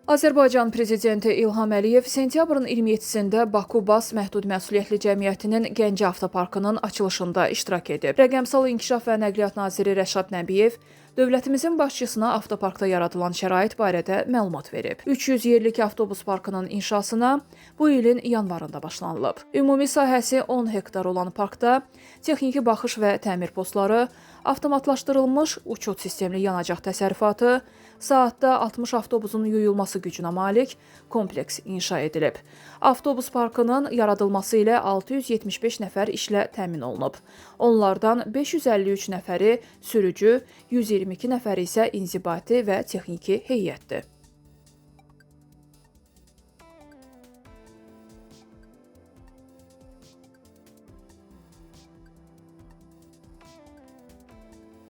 Azərbaycan Prezidenti İlham Əliyev sentyabrın 27-sində Baku-Bas Məhdud Məsuliyyətli Cəmiyyətinin Gəncə Avtoparkının açılışında iştirak edib. Rəqəmsal İnkişaf və Nəqliyyat Naziri Rəşad Nəbiyev dövlətimizin başçısına avtoparkda yaradılan şərait barədə məlumat verib. 300 yerlik avtobus parkının inşasına bu ilin yanvarında başlanılıb. Ümumi sahəsi 10 hektar olan parkda texniki baxış və təmir postları, avtomatlaşdırılmış uçot sistemli yanacaq təsərrüfatı, saatda 60 avtobusun yuyulması gücünə malik kompleks inşa edilib. Avtobus parkının yaradılması ilə 675 nəfər işlə təmin olunub. Onlardan 553 nəfəri sürücü, 122 nəfəri isə inzibati və texniki heyətdir.